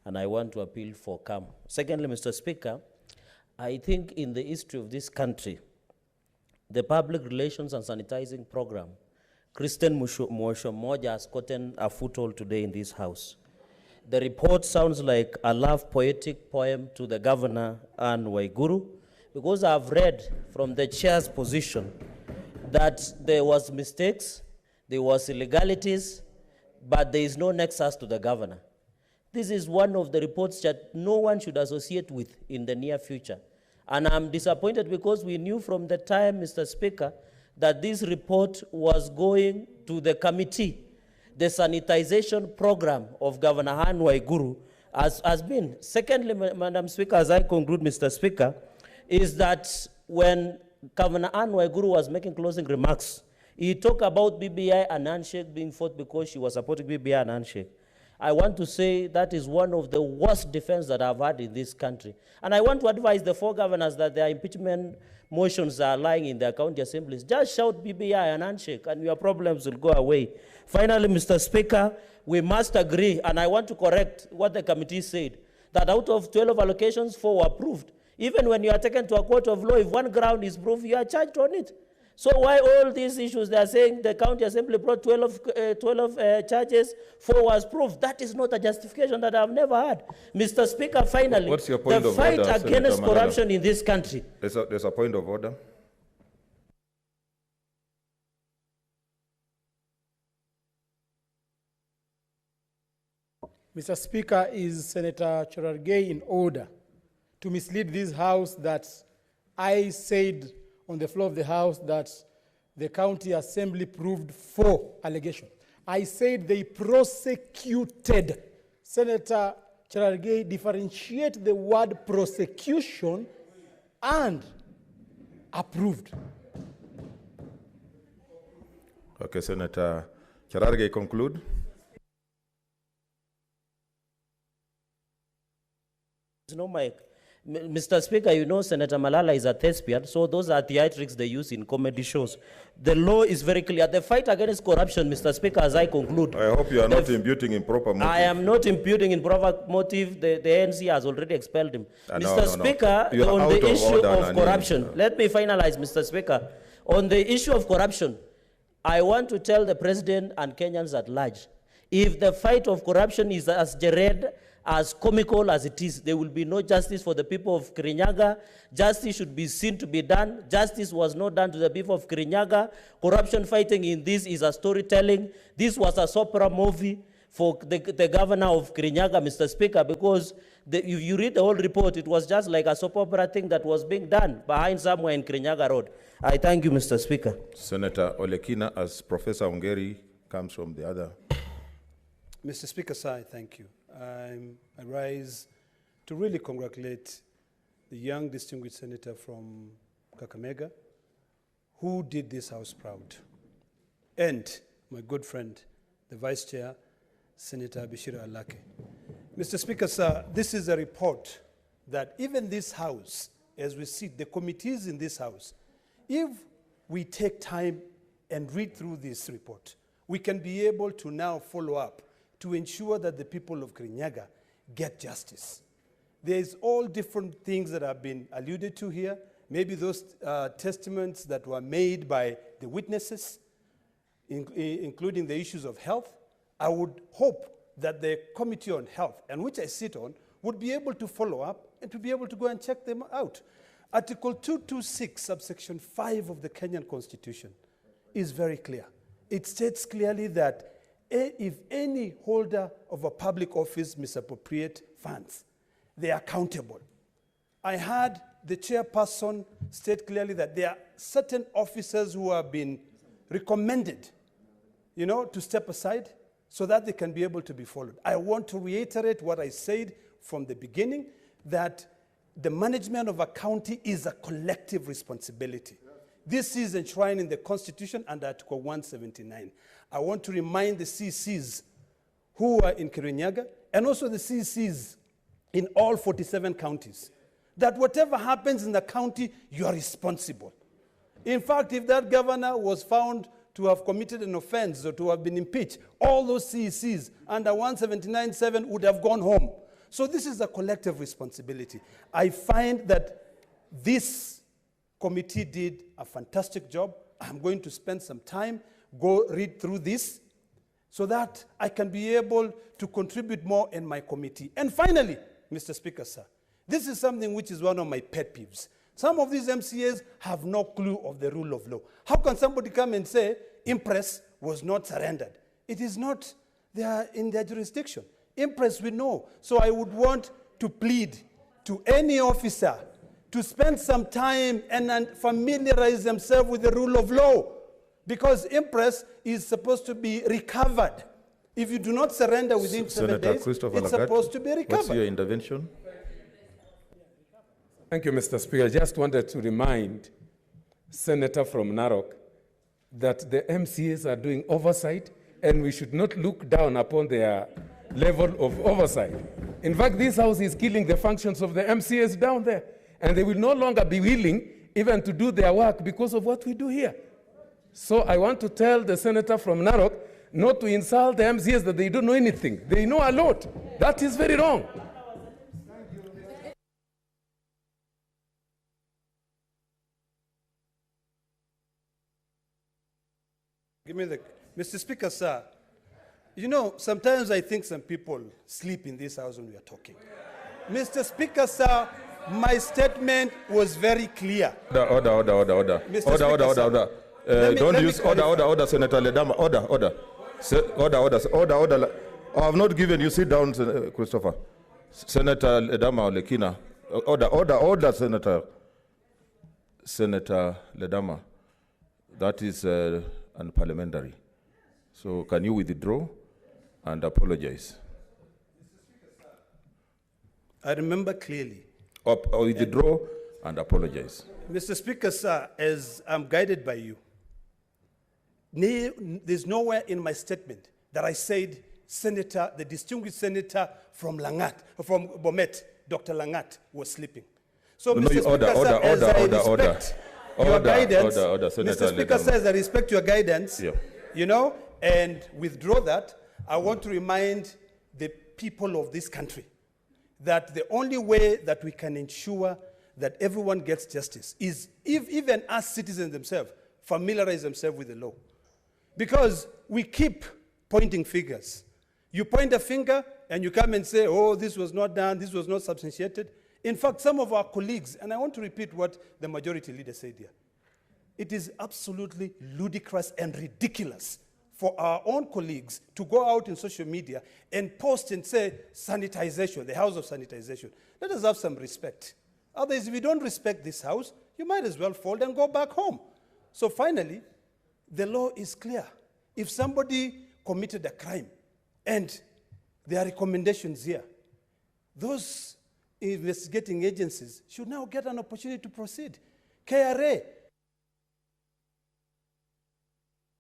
and I want to appeal for calm. Secondly, Mr. Speaker, I think in the history of this country, the public relations and sanitizing program, Kristen Moshomoja has gotten a foothold today in this House. The report sounds like a love poetic poem to the governor, Anne Waiguru, because I've read from the chair's position that there was mistakes, there was illegalities, but there is no nexus to the governor. This is one of the reports that no one should associate with in the near future. And I'm disappointed because we knew from the time, Mr. Speaker, that this report was going to the committee. The sanitization program of Governor Anne Waiguru has been. Secondly, Madam Speaker, as I conclude, Mr. Speaker, is that when Governor Anne Waiguru was making closing remarks, he talked about BBI and handshake being fought because she was supporting BBI and handshake. I want to say that is one of the worst defense that I've had in this country. And I want to advise the 4 governors that their impeachment motions are lying in their county assemblies. Just shout BBI and handshake and your problems will go away. Finally, Mr. Speaker, we must agree, and I want to correct what the committee said, that out of 12 allocations, 4 were approved. Even when you are taken to a court of law, if one ground is proved, you are charged on it. So why all these issues, they are saying the county assembly brought 12 charges, 4 was proved. That is not a justification that I've never had. Mr. Speaker, finally, what's your point the of fight order, against Senator corruption Malala? in this country. There's a point of order. Mr. Speaker, is Senator Cherargei in order to mislead this House that I said on the floor of the House that the county assembly proved 4 allegations? I said they prosecuted. Senator Cherargei, differentiate the word prosecution and approved. Okay, Senator Cherargei, conclude. No, Mike. Mr. Speaker, you know Senator Malala is a thespian, so those are theatrics they use in comedy shows. The law is very clear. The fight against corruption, Mr. Speaker, as I conclude. I hope you are not imputing improper motive. I am not imputing improper motive. The ANC has already expelled him. Mr. Speaker, on the issue of corruption, let me finalize, Mr. Speaker. On the issue of corruption, I want to tell the President and Kenyans at large, if the fight of corruption is as gered, as comical as it is, there will be no justice for the people of Kirinyaga. Justice should be seen to be done. Justice was not done to the people of Kirinyaga. Corruption fighting in this is a storytelling. This was a soap opera movie for the governor of Kirinyaga, Mr. Speaker, because if you read the whole report, it was just like a soap opera thing that was being done behind somewhere in Kirinyaga Road. I thank you, Mr. Speaker. Senator Olekina, as Professor Ongeri comes from the other. Mr. Speaker, sir, I thank you. I rise to really congratulate the young distinguished senator from Kakamega who did this House proud, and my good friend, the Vice Chair, Senator Bishira Alake. Mr. Speaker, sir, this is a report that even this House, as we see the committees in this House, if we take time and read through this report, we can be able to now follow up to ensure that the people of Kirinyaga get justice. There's all different things that have been alluded to here, maybe those testaments that were made by the witnesses, including the issues of health. I would hope that the Committee on Health, and which I sit on, would be able to follow up and to be able to go and check them out. Article 226, subsection 5 of the Kenyan Constitution is very clear. It states clearly that if any holder of a public office misappropriate funds, they are accountable. I heard the chairperson state clearly that there are certain officers who have been recommended, to step aside so that they can be able to be followed. I want to reiterate what I said from the beginning, that the management of a county is a collective responsibility. This is enshrined in the Constitution under Article 179. I want to remind the CCs who are in Kirinyaga and also the CCs in all 47 counties that whatever happens in the county, you are responsible. In fact, if that governor was found to have committed an offense or to have been impeached, all those CCs under 179.7 would have gone home. So this is a collective responsibility. I find that this committee did a fantastic job. I'm going to spend some time, go read through this, so that I can be able to contribute more in my committee. And finally, Mr. Speaker, sir, this is something which is one of my pet peeves. Some of these MCAs have no clue of the rule of law. How can somebody come and say Impress was not surrendered? It is not in their jurisdiction. Impress we know. So I would want to plead to any officer to spend some time and familiarize themselves with the rule of law, because Impress is supposed to be recovered. If you do not surrender within 7 days, it's supposed to be recovered. What's your intervention? Thank you, Mr. Speaker. I just wanted to remind Senator from Narok that the MCAs are doing oversight, and we should not look down upon their level of oversight. In fact, this House is killing the functions of the MCAs down there, and they will no longer be willing even to do their work because of what we do here. So I want to tell the senator from Narok not to insult the MCAs that they don't know anything. They know a lot. That is very wrong. Give me the, Mr. Speaker, sir, you know, sometimes I think some people sleep in this house when we are talking. Mr. Speaker, sir, my statement was very clear. Order. Don't use order, Senator Ledama. Order. I have not given you. Sit down, Christopher. Senator Ledama Olekina. Order, Senator Ledama. That is unparliamentary. So can you withdraw and apologize? I remember clearly. Or withdraw and apologize. Mr. Speaker, sir, as I'm guided by you, there's nowhere in my statement that I said Senator, the distinguished senator from Langat, from Bomet, Dr. Langat, was sleeping. So, No, Mr. Speaker, sir, as I respect your guidance, Mr. Speaker, sir, as I respect your guidance, you know, and withdraw that, I want to remind the people of this country that the only way that we can ensure that everyone gets justice is if even us citizens themselves familiarize themselves with the law. Because we keep pointing fingers. You point a finger and you come and say, oh, this was not done, this was not substantiated. In fact, some of our colleagues, and I want to repeat what the majority leader said here, it is absolutely ludicrous and ridiculous for our own colleagues to go out in social media and post and say, sanitization, the house of sanitization. Let us have some respect. Otherwise, if you don't respect this house, you might as well fold and go back home. So finally, the law is clear. If somebody committed a crime and there are recommendations here, those investigating agencies should now get an opportunity to proceed. KRA